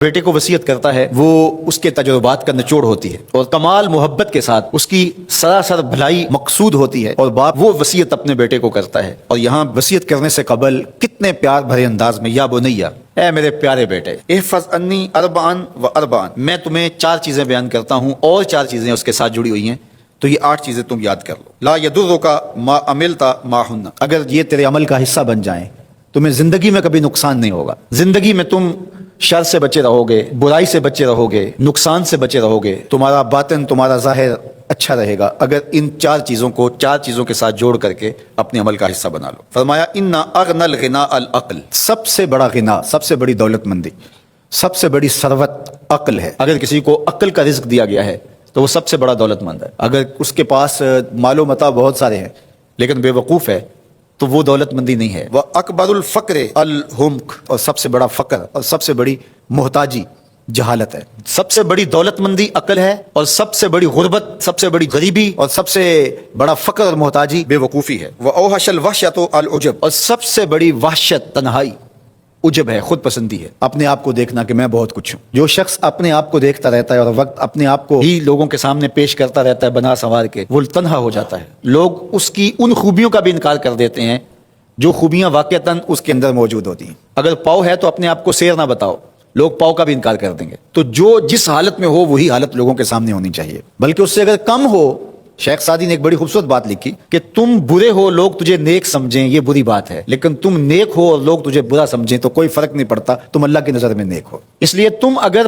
بیٹے کو وصیت کرتا ہے وہ اس کے تجربات کا نچوڑ ہوتی ہے اور کمال محبت کے ساتھ اس کی سراسر بھلائی مقصود ہوتی ہے، اور باپ وہ وصیت اپنے بیٹے کو کرتا ہے۔ اور یہاں وصیت کرنے سے قبل کتنے پیار بھرے انداز میں، یا بنیا، اے میرے پیارے بیٹے، احفظ انی اربعن و اربعن، میں تمہیں 4 چیزیں بیان کرتا ہوں اور 4 چیزیں اس کے ساتھ جڑی ہوئی ہیں، تو یہ 8 چیزیں تم یاد کر لو۔ لا یضرک ما عملت معہن، اگر یہ تیرے عمل کا حصہ بن جائیں تمہیں زندگی میں کبھی نقصان نہیں ہوگا۔ زندگی میں تم شر سے بچے رہو گے، برائی سے بچے رہو گے، نقصان سے بچے رہو گے، تمہارا باطن، تمہارا ظاہر اچھا رہے گا اگر ان 4 چیزوں کے ساتھ جوڑ کر کے اپنے عمل کا حصہ بنا لو۔ فرمایا ان اغنى الغناء العقل، سب سے بڑا غنا، سب سے بڑی دولت مندی، سب سے بڑی ثروت عقل ہے۔ اگر کسی کو عقل کا رزق دیا گیا ہے تو وہ سب سے بڑا دولت مند ہے۔ اگر اس کے پاس مال و متاع بہت سارے ہیں لیکن بے وقوف ہے تو وہ دولت مندی نہیں ہے۔ وَأَكْبَرُ الْفَقْرِ الْحُمْقُ، اور سب سے بڑا فقر اور سب سے بڑی محتاجی جہالت ہے۔ سب سے بڑی دولت مندی عقل ہے، اور سب سے بڑی غربت، سب سے بڑی غریبی اور سب سے بڑا فقر اور محتاجی بے وقوفی ہے۔ وَأَوْحَشَ الْوَحْشَةُ الْعُجْبُ، اور سب سے بڑی وحشت تنہائی، عجب ہے، خود پسندی ہے، اپنے آپ کو دیکھنا کہ میں بہت کچھ ہوں۔ جو شخص اپنے آپ کو دیکھتا رہتا ہے اور وقت اپنے آپ کو ہی لوگوں کے سامنے پیش کرتا رہتا ہے بنا سنوار کے، وہ تنہا ہو جاتا ہے۔ لوگ اس کی ان خوبیوں کا بھی انکار کر دیتے ہیں جو خوبیاں واقعتاً اس کے اندر موجود ہوتی ہیں۔ اگر پاؤ ہے تو اپنے آپ کو سیر نہ بتاؤ، لوگ پاؤ کا بھی انکار کر دیں گے۔ تو جو جس حالت میں ہو وہی حالت لوگوں کے سامنے ہونی چاہیے، بلکہ اس سے اگر کم ہو۔ شیخ سعدی نے ایک بڑی خوبصورت بات لکھی کہ تم برے ہو لوگ تجھے نیک سمجھیں یہ بری بات ہے، لیکن تم نیک ہو اور لوگ تجھے برا سمجھیں تو کوئی فرق نہیں پڑتا، تم اللہ کی نظر میں نیک ہو۔ اس لیے تم اگر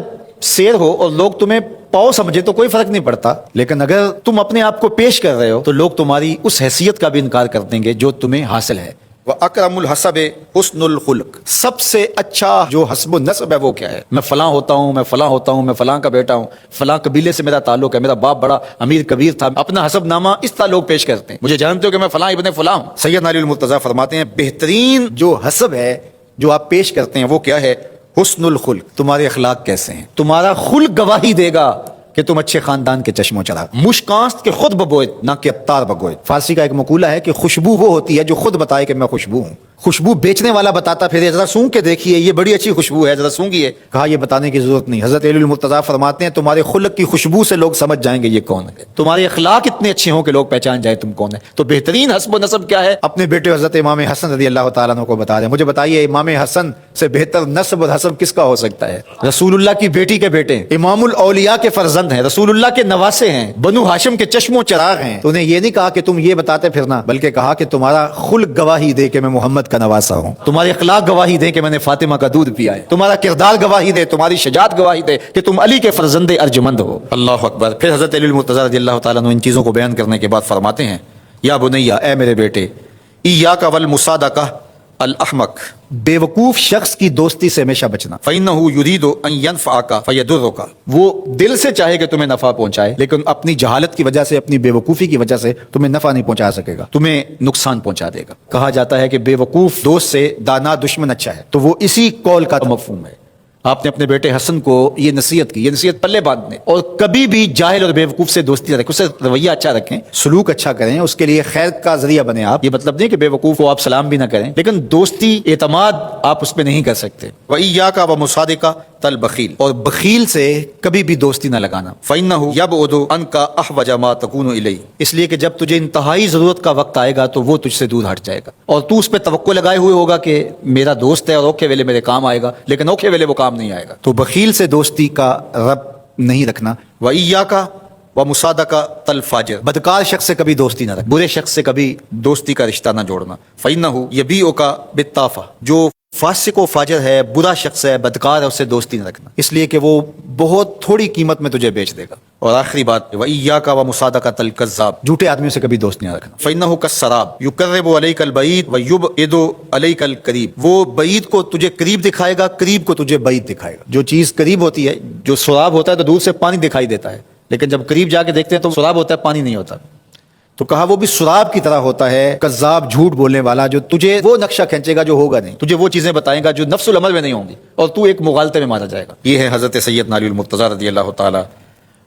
سیر ہو اور لوگ تمہیں پاؤ سمجھے تو کوئی فرق نہیں پڑتا، لیکن اگر تم اپنے آپ کو پیش کر رہے ہو تو لوگ تمہاری اس حیثیت کا بھی انکار کر دیں گے جو تمہیں حاصل ہے۔ وَأَكْرَمُ الْحَسَبِ حُسْنُ الْخُلُقِ، سب سے اچھا جو حسب و نسب ہے وہ کیا ہے؟ میں فلاں ہوتا ہوں، میں فلاں ہوتا ہوں، میں فلاں کا بیٹا ہوں، فلاں قبیلے سے میرا تعلق ہے، میرا باپ بڑا امیر کبیر تھا، اپنا حسب نامہ اس طرح لوگ پیش کرتے ہیں، مجھے جانتے ہو کہ میں فلاں ابن فلاں ہوں۔ سید علی المرتضیٰ فرماتے ہیں بہترین جو حسب ہے جو آپ پیش کرتے ہیں وہ کیا ہے؟ حسن الخلق، تمہارے اخلاق کیسے ہیں، تمہارا خلق گواہی دے گا کہ تم اچھے خاندان کے چشموں چڑھا۔ مشکانست کے خود ببوئے نہ کہ ابتار بگوئے۔ فارسی کا ایک مقولہ ہے کہ خوشبو وہ ہوتی ہے جو خود بتائے کہ میں خوشبو ہوں۔ خوشبو بیچنے والا بتاتا پھر ذرا سونگ کے دیکھیے یہ بڑی اچھی خوشبو ہے، ذرا سونگیے، کہا یہ بتانے کی ضرورت نہیں۔ حضرت علی المرتضیٰ فرماتے ہیں تمہارے خلق کی خوشبو سے لوگ سمجھ جائیں گے یہ کون ہے، تمہارے اخلاق اتنے اچھے ہوں کہ لوگ پہچان جائیں تم کون ہے۔ تو بہترین حسب و نسب کیا ہے؟ اپنے بیٹے حضرت امام حسن رضی اللہ تعالیٰ عنہ کو بتا رہے ہیں، مجھے بتائیے امام حسن سے بہتر نسب اور حسب کس کا ہو سکتا ہے؟ رسول اللہ کی بیٹی کے بیٹے، امام الاولیاء کے فرزند ہیں، رسول اللہ کے نواسے ہیں، بنو ہاشم کے چشموں چراغ ہیں۔ تو انہیں یہ نہیں کہا کہ تم یہ بتاتے پھرنا، بلکہ کہا کہ تمہارا خلق گواہی دے کہ میں محمد کا نواسا ہوں، تمہارے اخلاق گواہی دے کہ میں نے فاطمہ کا دودھ پیا ہے، تمہارا کردار گواہی دے، تمہاری شجاعت گواہی دے کہ تم علی کے فرزند ارجمند ہو۔ اللہ اکبر۔ پھر حضرت علی المرتضیٰ رضی اللہ تعالیٰ عنہ ان چیزوں کو بیان کرنے کے بعد فرماتے ہیں یا بنیا، اے میرے بیٹے، ایاک والمصادقہ الاحمق، بے وقوف شخص کی دوستی سے ہمیشہ بچنا۔ فإنہ یرید ان ینفعک فیضرک، وہ دل سے چاہے کہ تمہیں نفع پہنچائے لیکن اپنی جہالت کی وجہ سے، اپنی بے وقوفی کی وجہ سے تمہیں نفع نہیں پہنچا سکے گا، تمہیں نقصان پہنچا دے گا۔ کہا جاتا ہے کہ بے وقوف دوست سے دانا دشمن اچھا ہے، تو وہ اسی قول کا مفہوم ہے۔ آپ نے اپنے بیٹے حسن کو یہ نصیحت کی، یہ نصیحت پلے باندھنے، اور کبھی بھی جاہل اور بے وقوف سے دوستی نہ رکھیں، اس سے رویہ اچھا رکھیں، سلوک اچھا کریں، اس کے لیے خیر کا ذریعہ بنیں آپ۔ یہ مطلب نہیں کہ بے وقوف کو آپ سلام بھی نہ کریں، لیکن دوستی اعتماد آپ اس پہ نہیں کر سکتے۔ وَإِيَّاكَ وَمُصَادِقَةَ الْبَخِيلِ، اور بخیل سے کبھی بھی دوستی نہ لگانا۔ فَإِنَّهُ يَبْعُدُ عَنْكَ أَحْوَجَ مَا تَكُونُ إِلَيْهِ، اس لیے کہ جب تجھے انتہائی ضرورت کا وقت آئے گا تو وہ تجھ سے دور ہٹ جائے گا، اور تو اس پہ توقع لگائے ہوئے ہوگا کہ میرا دوست ہے اور اوکھے ویلے میرے کام آئے گا، لیکن اوکھے ویلے وہ کام نہیں آئے گا۔ تو بخیل سے دوستی کا رب نہیں رکھنا۔ وَإِيَّاكَ وَمُصَادَقَةَ الْفَاجِرِ، بدکار شخص سے کبھی دوستی نہ رکھنا، برے شخص سے کبھی دوستی کا رشتہ نہ جوڑنا۔ فَإِنَّهُ يَبِيعُكَ بِالطَّافَةِ، جو فاسق و فاجر ہے، برا شخص ہے، بدکار ہے، اس سے دوستی نہ رکھنا، اس لیے کہ وہ بہت تھوڑی قیمت میں تجھے بیچ دے گا۔ اور آخری بات، وَإِيَّاكَ وَمُصَادَقَةَ الْكَذَّابِ، جھوٹے آدمیوں سے کبھی دوست نہیں رکھنا۔ فَإِنَّهُ كَالسَّرَابِ يُقَرِّبُ عَلَيْكَ الْبَعِيدَ وَيُبْعِدُ عَلَيْكَ الْقَرِيبَ، وہ بعید کو تجھے قریب دکھائے گا، قریب کو تجھے بعید دکھائے گا۔ جو چیز قریب ہوتی ہے، جو سراب ہوتا ہے تو دور سے پانی دکھائی دیتا ہے، لیکن جب قریب جا کے دیکھتے ہیں تو سراب ہوتا ہے، پانی نہیں ہوتا۔ تو کہا وہ بھی سراب کی طرح ہوتا ہے، کذاب، جھوٹ بولنے والا، جو تجھے وہ نقشہ کھینچے گا جو ہوگا نہیں، تجھے وہ چیزیں بتائے گا جو نفس العمل میں نہیں ہوں گی، اور تو ایک مغالطے میں مارا جائے گا۔ یہ ہے حضرت سید علی المرتضیٰ رضی اللہ تعالی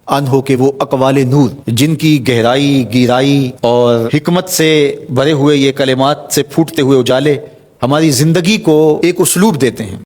عنہ کے وہ اقوال نور جن کی گہرائی، گیرائی اور حکمت سے بھرے ہوئے یہ کلمات سے پھوٹتے ہوئے اجالے ہماری زندگی کو ایک اسلوب دیتے ہیں۔